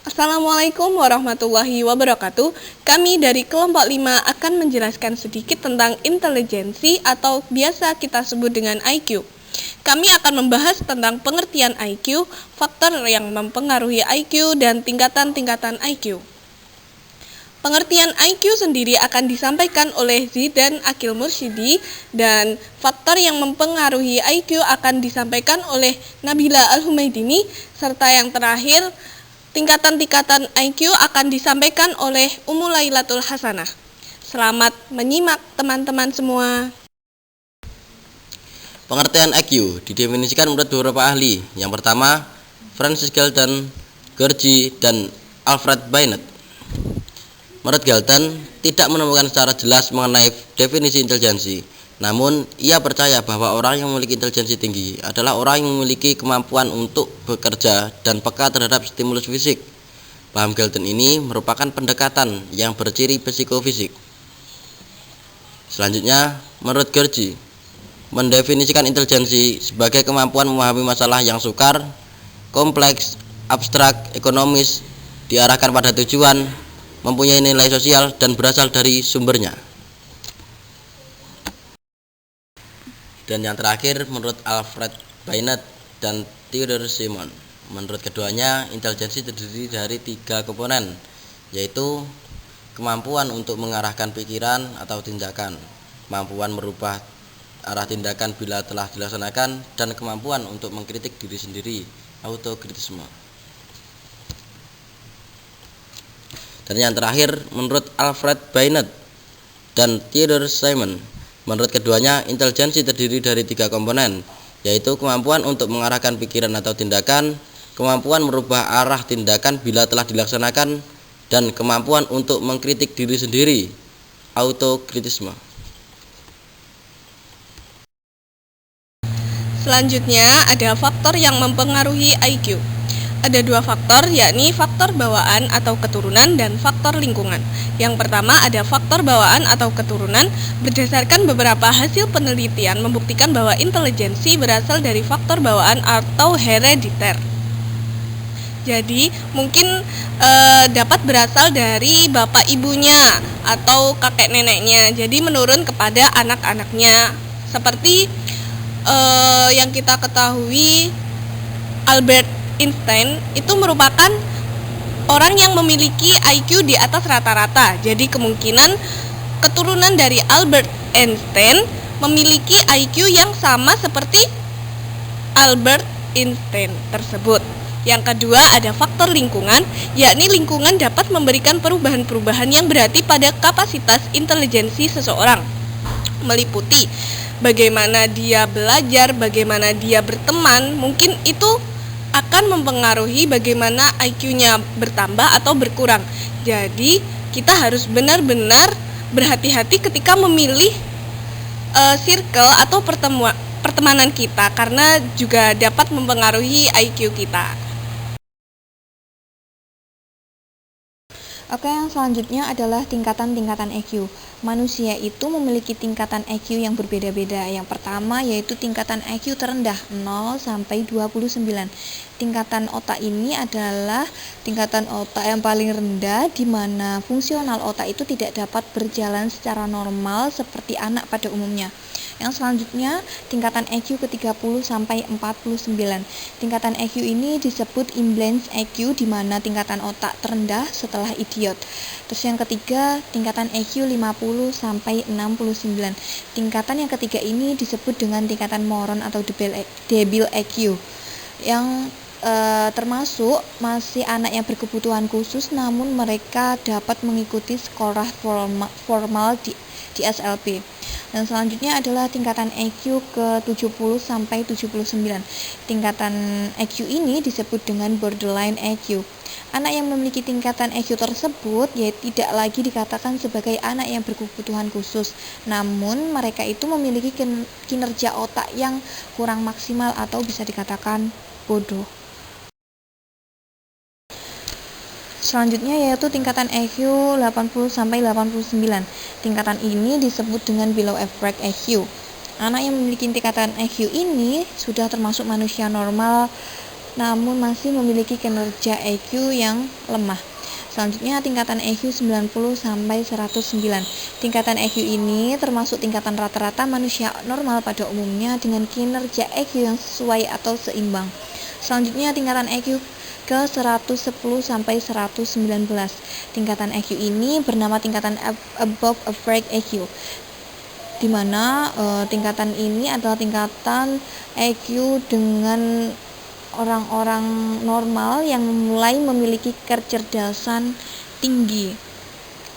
Assalamualaikum warahmatullahi wabarakatuh. Kami dari kelompok 5 akan menjelaskan sedikit tentang intelijensi atau biasa kita sebut dengan IQ. Kami akan membahas tentang pengertian IQ, faktor yang mempengaruhi IQ, dan tingkatan-tingkatan IQ. Pengertian IQ sendiri akan disampaikan oleh Zidan Akil Mursyidi dan faktor yang mempengaruhi IQ akan disampaikan oleh Nabila Al-Humaidini, serta yang terakhir tingkatan-tingkatan IQ akan disampaikan oleh Ummu Lailatul Hasanah. Selamat menyimak teman-teman semua. Pengertian IQ didefinisikan menurut beberapa ahli. Yang pertama, Francis Galton, Gergi, dan Alfred Binet. Menurut Galton, tidak menemukan secara jelas mengenai definisi intelijensi. Namun, ia percaya bahwa orang yang memiliki intelijensi tinggi adalah orang yang memiliki kemampuan untuk bekerja dan peka terhadap stimulus fisik. Paham Galton ini merupakan pendekatan yang berciri psikofisik. Selanjutnya, menurut Gergi, mendefinisikan intelijensi sebagai kemampuan memahami masalah yang sukar, kompleks, abstrak, ekonomis, diarahkan pada tujuan, mempunyai nilai sosial, dan berasal dari sumbernya. Dan yang terakhir, menurut Alfred Binet dan Theodore Simon. Menurut keduanya, intelijensi terdiri dari 3 komponen, yaitu kemampuan untuk mengarahkan pikiran atau tindakan, kemampuan merubah arah tindakan bila telah dilaksanakan, dan kemampuan untuk mengkritik diri sendiri, autokritisme. Dan yang terakhir, menurut Alfred Binet dan Theodore Simon. Menurut keduanya, intelijensi terdiri dari 3 komponen, yaitu kemampuan untuk mengarahkan pikiran atau tindakan, kemampuan merubah arah tindakan bila telah dilaksanakan, dan kemampuan untuk mengkritik diri sendiri, autokritisme. Selanjutnya ada faktor yang mempengaruhi IQ. Ada 2 faktor, yakni faktor bawaan atau keturunan dan faktor lingkungan. Yang pertama ada faktor bawaan atau keturunan. Berdasarkan beberapa hasil penelitian membuktikan bahwa intelijensi berasal dari faktor bawaan atau herediter. Jadi mungkin dapat berasal dari bapak ibunya atau kakek neneknya. Jadi menurun kepada anak-anaknya. Seperti yang kita ketahui, Albert Einstein itu merupakan orang yang memiliki IQ di atas rata-rata. Jadi kemungkinan keturunan dari Albert Einstein memiliki IQ yang sama seperti Albert Einstein tersebut. Yang kedua ada faktor lingkungan, yakni lingkungan dapat memberikan perubahan-perubahan yang berarti pada kapasitas intelijensi seseorang, meliputi bagaimana dia belajar, bagaimana dia berteman. Mungkin itu akan mempengaruhi bagaimana IQ-nya bertambah atau berkurang. Jadi kita harus benar-benar berhati-hati ketika memilih circle atau pertemanan kita, karena juga dapat mempengaruhi IQ kita. Oke, yang selanjutnya adalah tingkatan-tingkatan EQ. Manusia itu memiliki tingkatan EQ yang berbeda-beda. Yang pertama yaitu tingkatan EQ terendah 0 sampai 29. Tingkatan otak ini adalah tingkatan otak yang paling rendah, di mana fungsional otak itu tidak dapat berjalan secara normal seperti anak pada umumnya. Yang selanjutnya tingkatan EQ ke-30 sampai 49. Tingkatan EQ ini disebut imbalance EQ, di mana tingkatan otak terendah setelah idiot. Terus yang ketiga tingkatan EQ 50 sampai 69. Tingkatan yang ketiga ini disebut dengan tingkatan moron atau debil EQ, yang termasuk masih anak yang berkebutuhan khusus, namun mereka dapat mengikuti sekolah formal di SLB. Dan selanjutnya adalah tingkatan EQ ke-70 sampai 79. Tingkatan EQ ini disebut dengan borderline EQ. Anak yang memiliki tingkatan EQ tersebut tidak lagi dikatakan sebagai anak yang berkebutuhan khusus, namun mereka itu memiliki kinerja otak yang kurang maksimal atau bisa dikatakan bodoh. Selanjutnya yaitu tingkatan EQ 80 sampai 89. Tingkatan ini disebut dengan below average EQ. Anak yang memiliki tingkatan EQ ini sudah termasuk manusia normal namun masih memiliki kinerja EQ yang lemah. Selanjutnya tingkatan EQ 90 sampai 109. Tingkatan EQ ini termasuk tingkatan rata-rata manusia normal pada umumnya dengan kinerja EQ yang sesuai atau seimbang. Selanjutnya tingkatan EQ ke 110 sampai 119. Tingkatan EQ ini bernama tingkatan above average EQ, di mana tingkatan ini adalah tingkatan EQ dengan orang-orang normal yang mulai memiliki kecerdasan tinggi.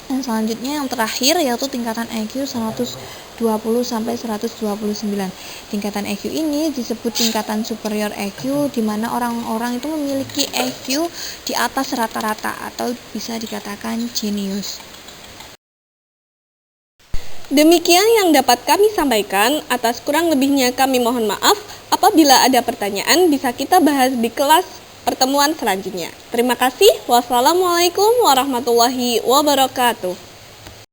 Dan selanjutnya yang terakhir yaitu tingkatan EQ 120 sampai 129. Tingkatan EQ ini disebut tingkatan superior EQ, di mana orang-orang itu memiliki EQ di atas rata-rata atau bisa dikatakan jenius. Demikian yang dapat kami sampaikan. Atas kurang lebihnya kami mohon maaf. Apabila ada pertanyaan bisa kita bahas di kelas pertemuan selanjutnya. Terima kasih. Wassalamualaikum warahmatullahi wabarakatuh.